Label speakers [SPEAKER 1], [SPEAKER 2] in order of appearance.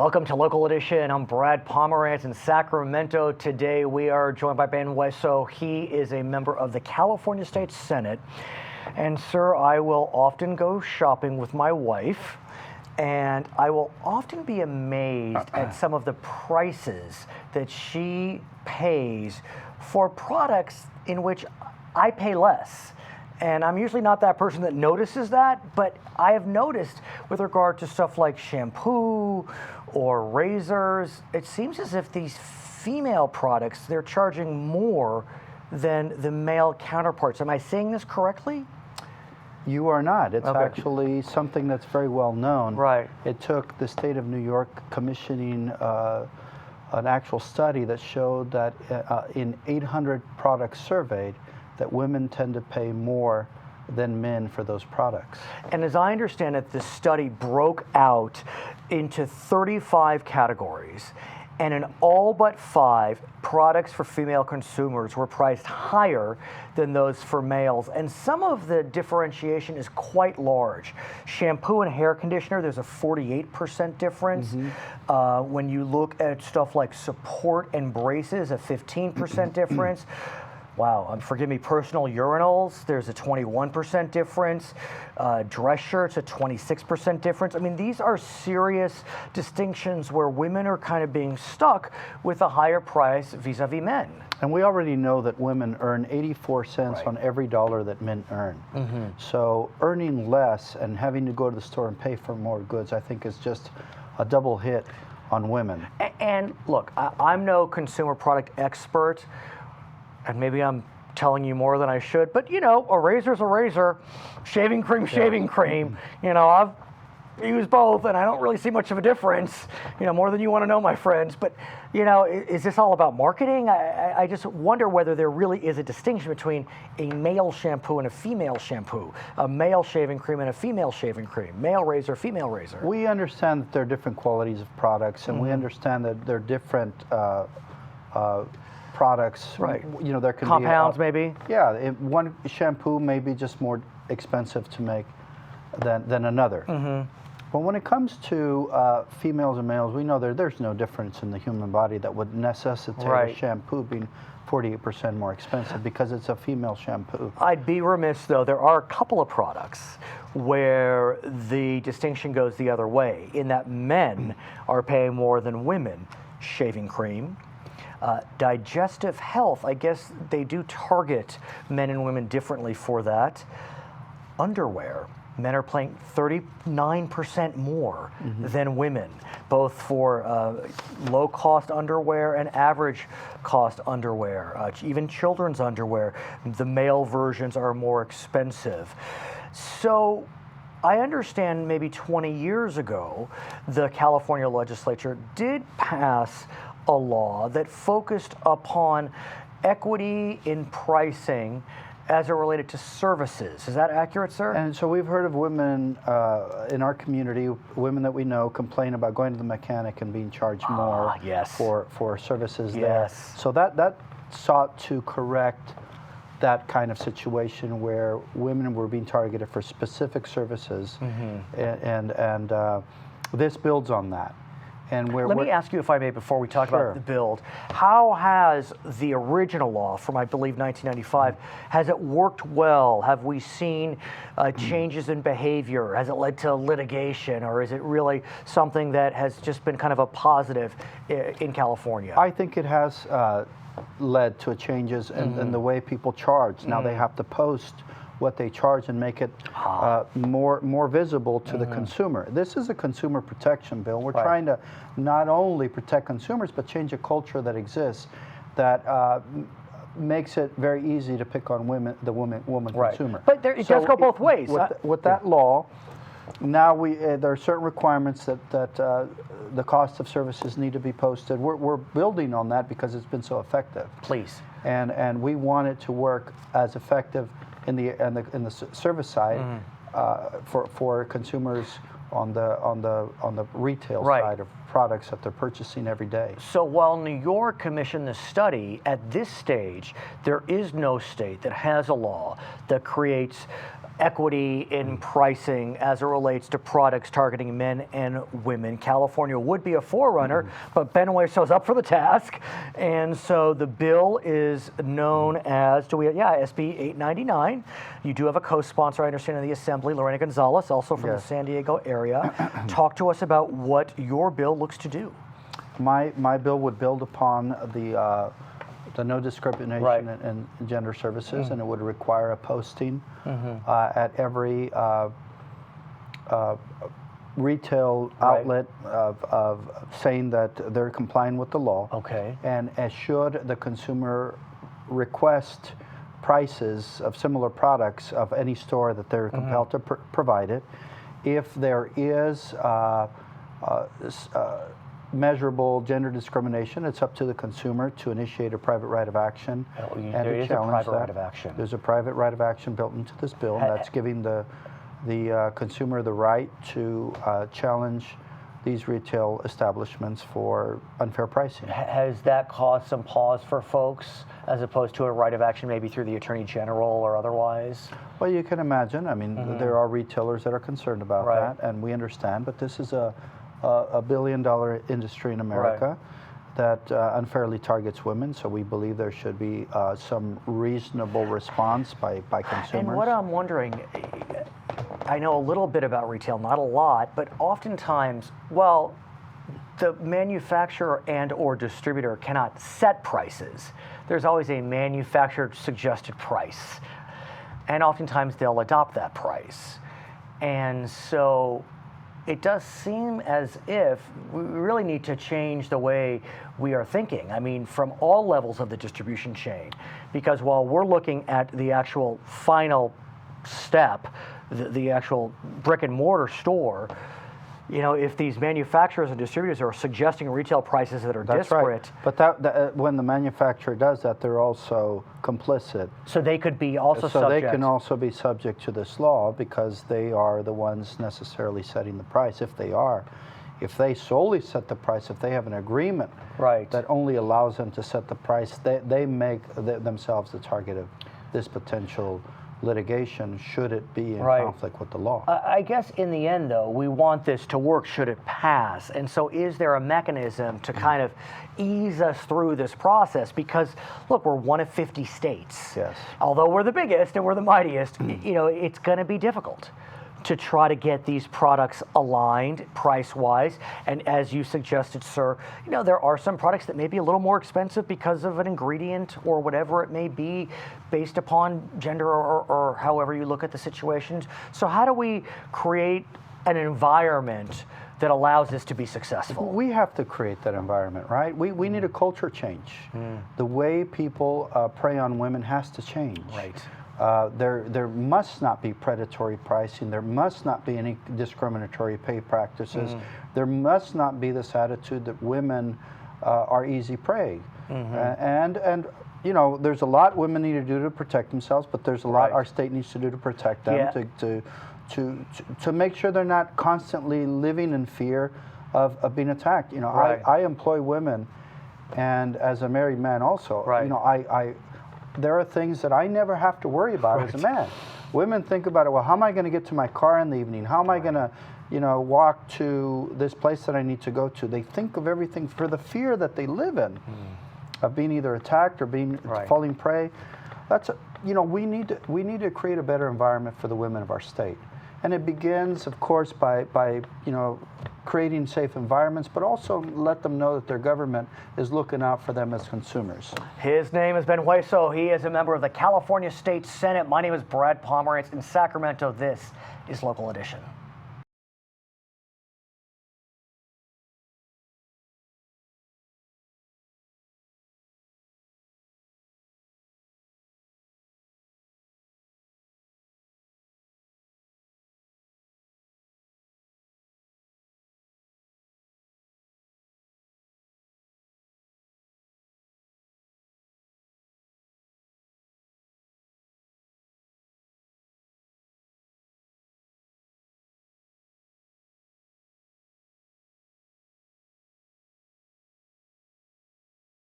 [SPEAKER 1] Welcome to Local Edition. I'm Brad Pomerance in Sacramento. Today we are joined by Ben Hueso. He is a member of the California State Senate. And sir, I will often go shopping with my wife, and I will often be amazed at some of the prices that she pays for products in which I pay less. And I'm usually not that person that notices that, but I have noticed with regard to stuff like shampoo or razors, it seems as if these female products, they're charging more than the male counterparts. Am I saying this correctly?
[SPEAKER 2] You are not. It's
[SPEAKER 1] Okay.
[SPEAKER 2] actually something that's very well known.
[SPEAKER 1] Right.
[SPEAKER 2] It took the state of New York commissioning an actual study that showed that in 800 products surveyed, that women tend to pay more than men for those products.
[SPEAKER 1] And as I understand it, the study broke out into 35 categories, and in all but 5, products for female consumers were priced higher than those for males. And some of the differentiation is quite large. Shampoo and hair conditioner, there's a 48% difference. When you look at stuff like support and braces, a 15% difference. Wow, forgive me, personal urinals, there's a 21% difference. Dress shirts, a 26% difference. I mean, these are serious distinctions where women are kind of being stuck with a higher price vis-a-vis men.
[SPEAKER 2] And we already know that women earn 84 cents on every dollar that men earn. So earning less and having to go to the store and pay for more goods, I think is just a double hit on women.
[SPEAKER 1] And look, I'm no consumer product expert, and maybe I'm telling you more than I should, but you know, a razor's a razor, shaving cream, shaving cream. You know, I've used both and I don't really see much of a difference, you know, more than you want to know, my friends. But, you know, is this all about marketing? I just wonder whether there really is a distinction between a male shampoo and a female shampoo, a male shaving cream and a female shaving cream, male razor, female razor.
[SPEAKER 2] We understand that there are different qualities of products, and we understand that there are different products.
[SPEAKER 1] Right.
[SPEAKER 2] You know, there can
[SPEAKER 1] compounds
[SPEAKER 2] be
[SPEAKER 1] maybe.
[SPEAKER 2] Yeah, one shampoo may be just more expensive to make than another. But when it comes to females and males, we know there's no difference in the human body that would necessitate a shampoo being 48% more expensive because it's a female shampoo.
[SPEAKER 1] I'd be remiss though, there are a couple of products where the distinction goes the other way, in that men are paying more than women. Shaving cream. Digestive health, I guess they do target men and women differently for that. Underwear, men are paying 39% more than women, both for low-cost underwear and average-cost underwear. Even children's underwear, the male versions are more expensive. So I understand maybe 20 years ago, the California legislature did pass a law that focused upon equity in pricing as it related to services. Is that accurate, sir?
[SPEAKER 2] And so we've heard of women in our community, women that we know, complain about going to the mechanic and being charged more for services there. So that sought to correct that kind of situation where women were being targeted for specific services, and this builds on that. And
[SPEAKER 1] Let me ask you, if I may, before we talk about the build, how has the original law from, I believe, 1995, has it worked well? Have we seen changes in behavior? Has it led to litigation, or is it really something that has just been kind of a positive in California?
[SPEAKER 2] I think it has led to changes in the way people charge. Now they have to post what they charge and make it more visible to the consumer. This is a consumer protection bill. We're trying to not only protect consumers, but change a culture that exists that makes it very easy to pick on the woman consumer.
[SPEAKER 1] But it does go both ways.
[SPEAKER 2] With that law, now there are certain requirements that the cost of services need to be posted. We're building on that because it's been so effective.
[SPEAKER 1] Please.
[SPEAKER 2] And we want it to work as effective in the service side for consumers on the retail side of products that they're purchasing every day.
[SPEAKER 1] So while New York commissioned the study, at this stage, there is no state that has a law that creates equity in pricing as it relates to products targeting men and women. California would be a forerunner, but Ben Hueso's up for the task. And so the bill is known as, SB 899. You do have a co-sponsor, I understand, in the Assembly, Lorena Gonzalez, also from the San Diego area. Talk to us about what your bill looks to do.
[SPEAKER 2] My bill would build upon the no discrimination in gender services, and it would require a posting at every retail outlet of saying that they're complying with the law.
[SPEAKER 1] Okay.
[SPEAKER 2] And as should the consumer request prices of similar products of any store that they're compelled to provide it, if there is measurable gender discrimination, it's up to the consumer to initiate a private right of action and to challenge that.
[SPEAKER 1] Right of action.
[SPEAKER 2] There's a private right of action built into this bill, and that's giving the consumer the right to challenge these retail establishments for unfair pricing.
[SPEAKER 1] Has that caused some pause for folks, as opposed to a right of action maybe through the Attorney General or otherwise?
[SPEAKER 2] Well, you can imagine. I mean, there are retailers that are concerned about that, and we understand, but this is a billion-dollar industry in America that unfairly targets women, so we believe there should be some reasonable response by consumers.
[SPEAKER 1] And what I'm wondering, I know a little bit about retail, not a lot, but oftentimes, well, the manufacturer and or distributor cannot set prices. There's always a manufacturer suggested price, and oftentimes they'll adopt that price. And so it does seem as if we really need to change the way we are thinking. I mean, from all levels of the distribution chain, because while we're looking at the actual final step, the actual brick and mortar store, you know, if these manufacturers and distributors are suggesting retail prices that are disparate.
[SPEAKER 2] Right. But when the manufacturer does that, they're also complicit.
[SPEAKER 1] So they could be also subject.
[SPEAKER 2] So they can also be subject to this law because they are the ones necessarily setting the price. If they solely set the price, if they have an agreement that only allows them to set the price, they make themselves the target of this potential litigation should it be in conflict with the law.
[SPEAKER 1] I guess in the end, though, we want this to work should it pass. And so is there a mechanism to kind of ease us through this process? Because, look, we're one of 50 states.
[SPEAKER 2] Yes.
[SPEAKER 1] Although we're the biggest and we're the mightiest, you know, it's going to be difficult to try to get these products aligned price-wise. And as you suggested, sir, you know, there are some products that may be a little more expensive because of an ingredient or whatever it may be based upon gender or however you look at the situations. So how do we create an environment that allows this to be successful?
[SPEAKER 2] We have to create that environment, right? We need a culture change. The way people prey on women has to change.
[SPEAKER 1] Right.
[SPEAKER 2] There must not be predatory pricing. There must not be any discriminatory pay practices. There must not be this attitude that women are easy prey. And you know, there's a lot women need to do to protect themselves, but there's a lot our state needs to do to protect them, to make sure they're not constantly living in fear of being attacked. You know, I employ women, and as a married man also, you know, there are things that I never have to worry about as a man. Women think about it, well, how am I going to get to my car in the evening? How am I going to, you know, walk to this place that I need to go to? They think of everything for the fear that they live in, of being either attacked or being falling prey. That's, you know, we need to create a better environment for the women of our state. And it begins, of course, by you know, creating safe environments, but also let them know that their government is looking out for them as consumers.
[SPEAKER 1] His name is Ben Hueso. He is a member of the California State Senate. My name is Brad Pomerance in Sacramento. This is Local Edition.